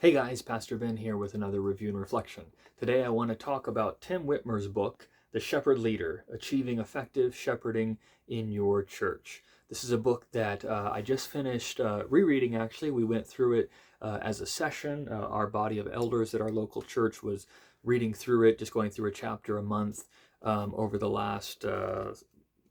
Hey guys, Pastor Ben here with another review and reflection. Today I want to talk about Tim Whitmer's book, The Shepherd Leader, Achieving Effective Shepherding in Your Church. This is a book that I just finished rereading actually. We went through it as a session. Our body of elders at our local church was reading through it, just going through a chapter a month over the last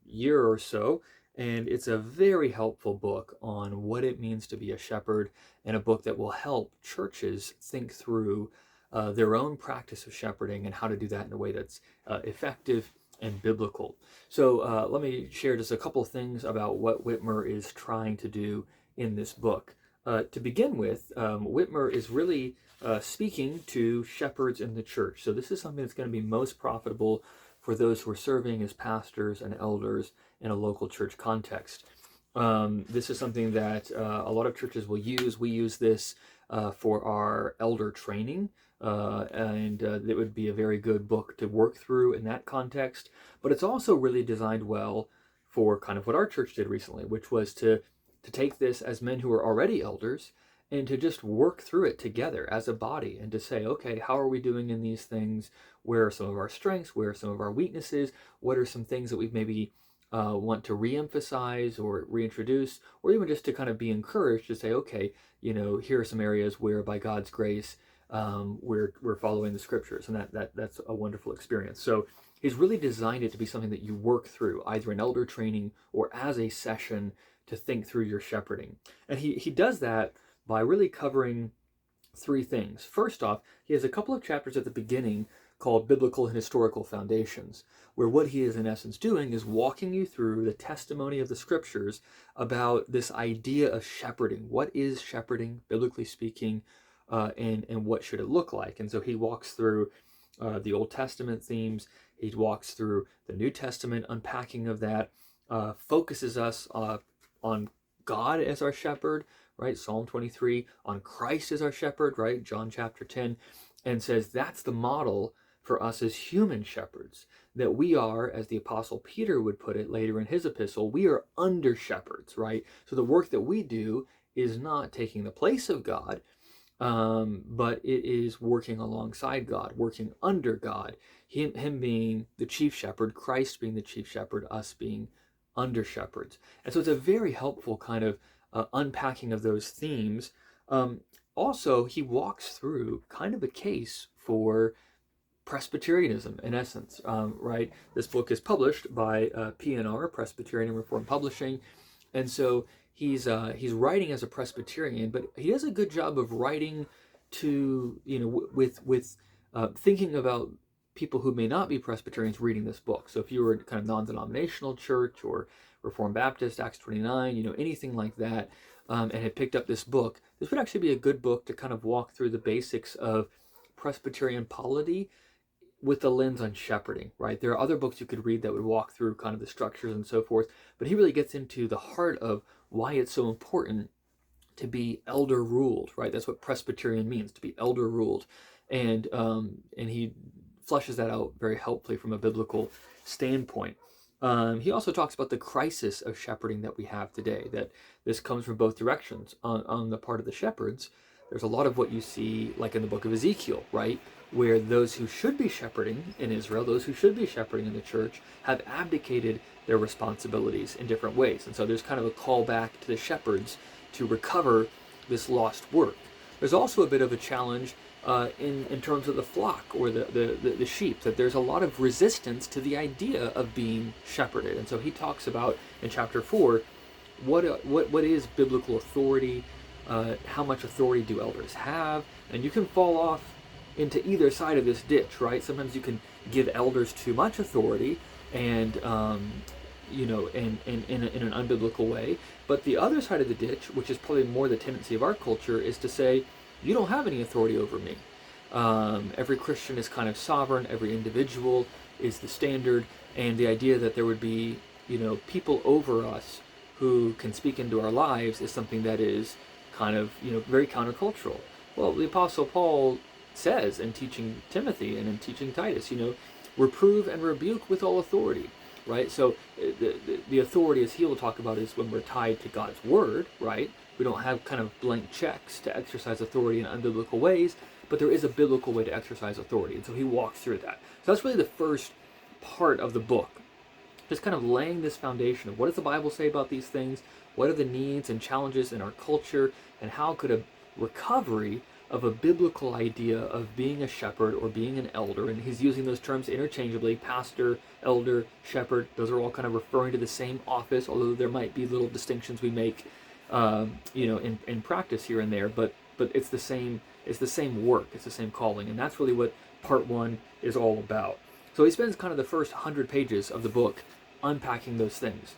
year or so. And it's a very helpful book on what it means to be a shepherd, and a book that will help churches think through their own practice of shepherding and how to do that in a way that's effective and biblical. So let me share just a couple of things about what Witmer is trying to do in this book. To begin with, Witmer is really speaking to shepherds in the church. So this is something that's going to be most profitable for those who are serving as pastors and elders in a local church context. This is something that a lot of churches will use. We use this for our elder training, and it would be a very good book to work through in that context. But it's also really designed well for kind of what our church did recently, which was to take this as men who are already elders and to just work through it together as a body and to say, okay, how are we doing in these things? Where are some of our strengths? Where are some of our weaknesses? What are some things that we've maybe want to re-emphasize or reintroduce, or even just to kind of be encouraged to say, okay, here are some areas where by God's grace we're following the scriptures, and that's a wonderful experience. So he's really designed it to be something that you work through, either in elder training or as a session to think through your shepherding. And he does that by really covering three things. First off, he has a couple of chapters at the beginning called Biblical and Historical Foundations, where what he is in essence doing is walking you through the testimony of the scriptures about this idea of shepherding. What is shepherding, biblically speaking, and what should it look like? And so he walks through the Old Testament themes. He walks through the New Testament unpacking of that, focuses us on God as our shepherd, right? Psalm 23, on Christ as our shepherd, right? John chapter 10, and says that's the model for us as human shepherds, that we are, as the Apostle Peter would put it later in his epistle, we are under shepherds, right? So the work that we do is not taking the place of God, but it is working alongside God, working under God, him being the chief shepherd, Christ being the chief shepherd, us being under shepherds. And so it's a very helpful kind of unpacking of those themes. Also, he walks through kind of a case for Presbyterianism, in essence, right? This book is published by P&R, Presbyterian and Reformed Publishing, and so he's writing as a Presbyterian, but he does a good job of writing to with thinking about people who may not be Presbyterians reading this book. So if you were a kind of non-denominational church or Reformed Baptist, Acts 29, anything like that, and had picked up this book, this would actually be a good book to kind of walk through the basics of Presbyterian polity with the lens on shepherding, right? There are other books you could read that would walk through kind of the structures and so forth, but he really gets into the heart of why it's so important to be elder ruled, right? That's what Presbyterian means, to be elder ruled, and he fleshes that out very helpfully from a biblical standpoint. He also talks about the crisis of shepherding that we have today, that this comes from both directions. On the part of the shepherds, there's a lot of what you see like in the book of Ezekiel, right? Where those who should be shepherding in Israel, those who should be shepherding in the church, have abdicated their responsibilities in different ways. And so there's kind of a call back to the shepherds to recover this lost work. There's also a bit of a challenge in terms of the flock or the sheep, that there's a lot of resistance to the idea of being shepherded. And so he talks about in chapter 4 what is biblical authority, how much authority do elders have, and you can fall off into either side of this ditch, right? Sometimes you can give elders too much authority and in an unbiblical way. But the other side of the ditch, which is probably more the tendency of our culture, is to say, you don't have any authority over me. Every Christian is kind of sovereign. Every individual is the standard. And the idea that there would be, people over us who can speak into our lives is something that is kind of, very countercultural. Well, the Apostle Paul says in teaching Timothy and in teaching Titus, reprove and rebuke with all authority, right? So the authority, as he will talk about, is when we're tied to God's word, right? We don't have kind of blank checks to exercise authority in unbiblical ways, but there is a biblical way to exercise authority. And so he walks through that. So that's really the first part of the book, just kind of laying this foundation of what does the Bible say about these things, what are the needs and challenges in our culture, and how could a recovery of a biblical idea of being a shepherd or being an elder, and he's using those terms interchangeably, pastor, elder, shepherd, those are all kind of referring to the same office, although there might be little distinctions we make in practice here and there, but it's the same work, it's the same calling, and that's really what part one is all about. So he spends kind of the first 100 pages of the book unpacking those things.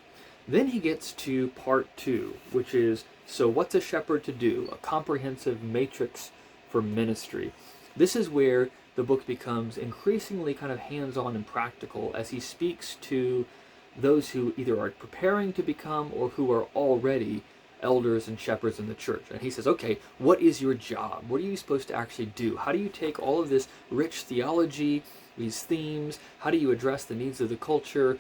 Then he gets to part two, which is, so what's a shepherd to do? A comprehensive matrix for ministry. This is where the book becomes increasingly kind of hands-on and practical as he speaks to those who either are preparing to become or who are already elders and shepherds in the church. And he says, okay, what is your job? What are you supposed to actually do? How do you take all of this rich theology, these themes, how do you address the needs of the culture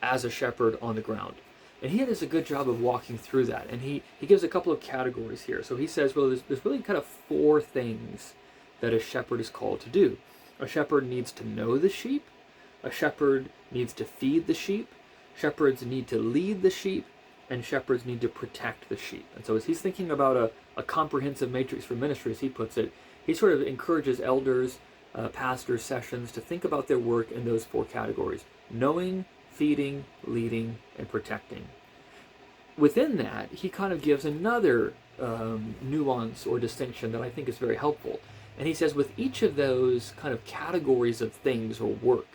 as a shepherd on the ground? And he does a good job of walking through that. And he gives a couple of categories here. So he says, well, there's really kind of four things that a shepherd is called to do. A shepherd needs to know the sheep. A shepherd needs to feed the sheep. Shepherds need to lead the sheep. And shepherds need to protect the sheep. And so as he's thinking about a comprehensive matrix for ministry, as he puts it, he sort of encourages elders, pastors, sessions to think about their work in those four categories: knowing, feeding, leading, and protecting. Within that, he kind of gives another nuance or distinction that I think is very helpful. And he says with each of those kind of categories of things or work,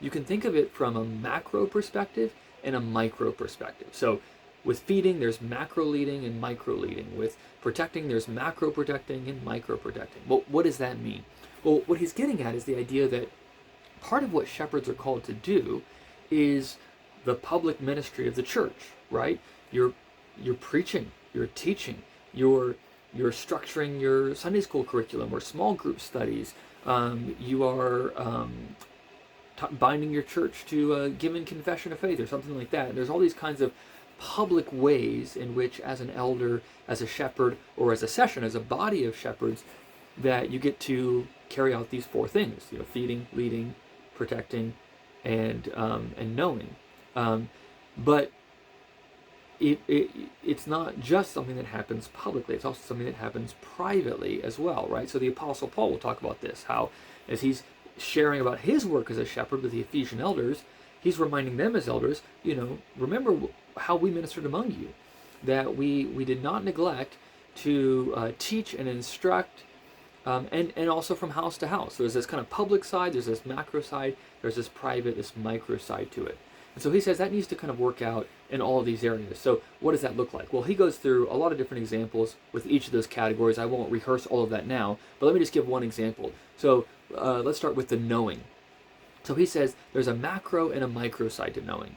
you can think of it from a macro perspective and a micro perspective. So with feeding, there's macro leading and micro leading. With protecting, there's macro protecting and micro protecting. Well, what does that mean? Well, what he's getting at is the idea that part of what shepherds are called to do is the public ministry of the church, right? You're preaching, you're teaching, you're structuring your Sunday school curriculum or small group studies. You are binding your church to give in confession of faith or something like that. And there's all these kinds of public ways in which, as an elder, as a shepherd, or as a session, as a body of shepherds, that you get to carry out these four things: feeding, leading, protecting, and knowing. But it's not just something that happens publicly; it's also something that happens privately as well, right? So the Apostle Paul will talk about this, how as he's sharing about his work as a shepherd with the Ephesian elders, he's reminding them as elders, remember how we ministered among you, that we did not neglect to teach and instruct, and also from house to house. So there's this kind of public side, there's this macro side, there's this private, this micro side to it. And so he says that needs to kind of work out in all of these areas. So what does that look like? Well, he goes through a lot of different examples with each of those categories. I won't rehearse all of that now, but let me just give one example. So let's start with the knowing. So he says there's a macro and a micro side to knowing.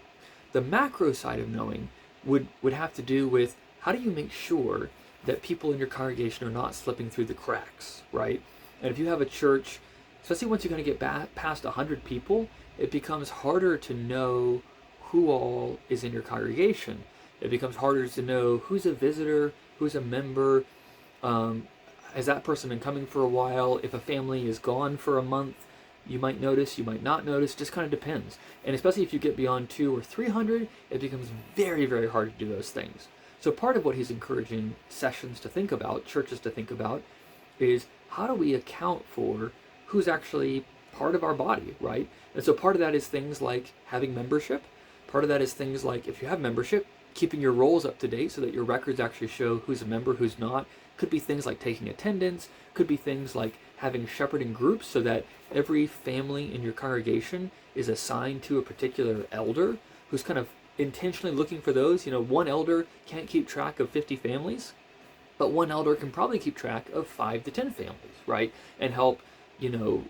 The macro side of knowing would have to do with how do you make sure that people in your congregation are not slipping through the cracks, right? And if you have a church, especially once you're going to get past 100 people, it becomes harder to know who all is in your congregation. It becomes harder to know who's a visitor, who's a member. Has that person been coming for a while? If a family is gone for a month, you might notice, you might not notice, just kind of depends. And especially if you get beyond 200 or 300, it becomes very, very hard to do those things. So part of what he's encouraging sessions to think about, churches to think about, is how do we account for who's actually part of our body, right? And so part of that is things like having membership. Part of that is things like, if you have membership, keeping your rolls up to date so that your records actually show who's a member, who's not. Could be things like taking attendance. Could be things like having shepherding groups so that every family in your congregation is assigned to a particular elder who's kind of intentionally looking for those. One elder can't keep track of 50 families, but one elder can probably keep track of 5 to 10 families, right? And help,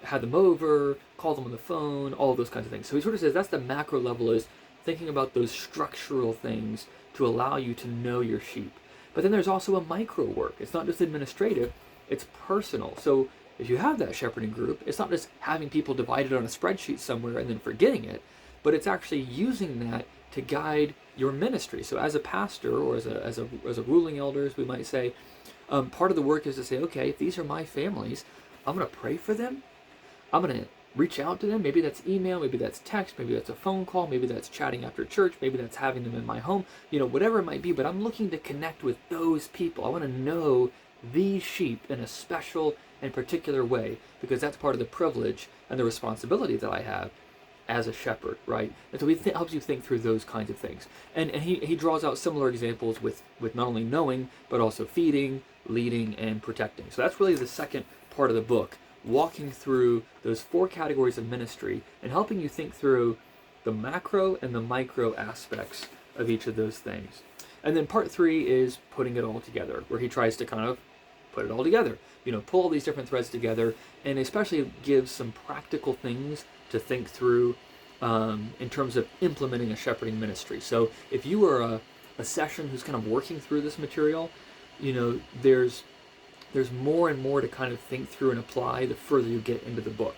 have them over, call them on the phone, all of those kinds of things. So he sort of says that's the macro level, is thinking about those structural things to allow you to know your sheep. But then there's also a micro work. It's not just administrative, it's personal. So if you have that shepherding group, it's not just having people divided on a spreadsheet somewhere and then forgetting it, but it's actually using that to guide your ministry. So as a pastor, or as a ruling elder, as we might say, part of the work is to say, okay, if these are my families, I'm going to pray for them. I'm going to reach out to them. Maybe that's email, maybe that's text, maybe that's a phone call, maybe that's chatting after church, maybe that's having them in my home, whatever it might be. But I'm looking to connect with those people. I want to know these sheep in a special and particular way, because that's part of the privilege and the responsibility that I have as a shepherd, right? And so he helps you think through those kinds of things. And he draws out similar examples with not only knowing, but also feeding, leading, and protecting. So that's really the second part of the book, walking through those 4 categories of ministry and helping you think through the macro and the micro aspects of each of those things. And then part 3 is putting it all together, where he tries to kind of put it all together, pull all these different threads together, and especially gives some practical things to think through in terms of implementing a shepherding ministry. So if you are a session who's kind of working through this material, there's more and more to kind of think through and apply the further you get into the book.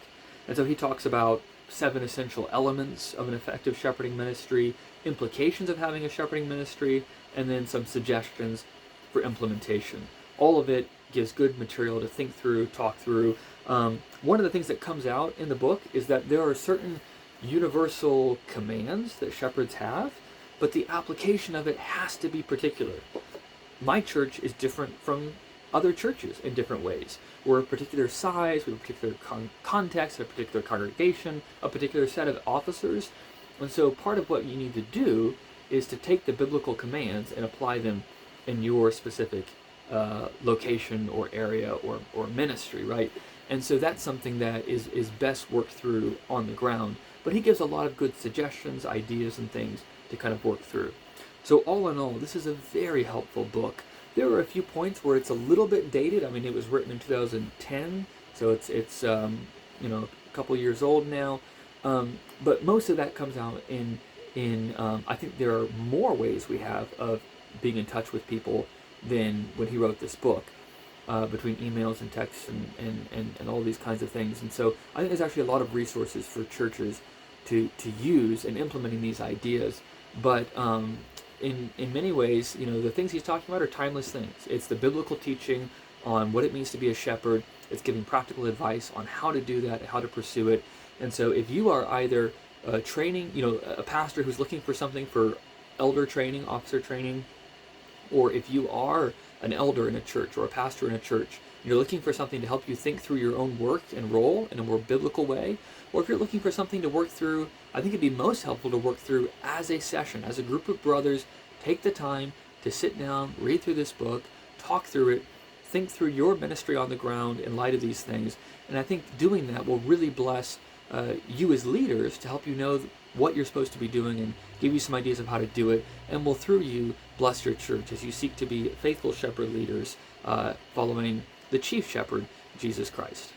And so he talks about 7 essential elements of an effective shepherding ministry, implications of having a shepherding ministry, and then some suggestions for implementation. All of it gives good material to think through, talk through. One of the things that comes out in the book is that there are certain universal commands that shepherds have, but the application of it has to be particular. My church is different from other churches in different ways. We're a particular size, we have a particular context, a particular congregation, a particular set of officers. And so part of what you need to do is to take the biblical commands and apply them in your specific location or area or ministry, right? And so that's something that is best worked through on the ground. But he gives a lot of good suggestions, ideas, and things to kind of work through. So all in all, this is a very helpful book. There are a few points where it's a little bit dated. I mean, it was written in 2010, so it's a couple years old now. But most of that comes out in I think there are more ways we have of being in touch with people than when he wrote this book, between emails and texts and all these kinds of things. And so I think there's actually a lot of resources for churches to use in implementing these ideas. But in many ways, the things he's talking about are timeless things. It's the biblical teaching on what it means to be a shepherd. It's giving practical advice on how to do that, how to pursue it. And so if you are either training, a pastor who's looking for something for elder training, officer training, or if you are an elder in a church or a pastor in a church, you're looking for something to help you think through your own work and role in a more biblical way, or if you're looking for something to work through, I think it'd be most helpful to work through as a session, as a group of brothers. Take the time to sit down, read through this book, talk through it, think through your ministry on the ground in light of these things. And I think doing that will really bless you as leaders to help you know what you're supposed to be doing and give you some ideas of how to do it, and will through you bless your church as you seek to be faithful shepherd leaders following the chief shepherd, Jesus Christ.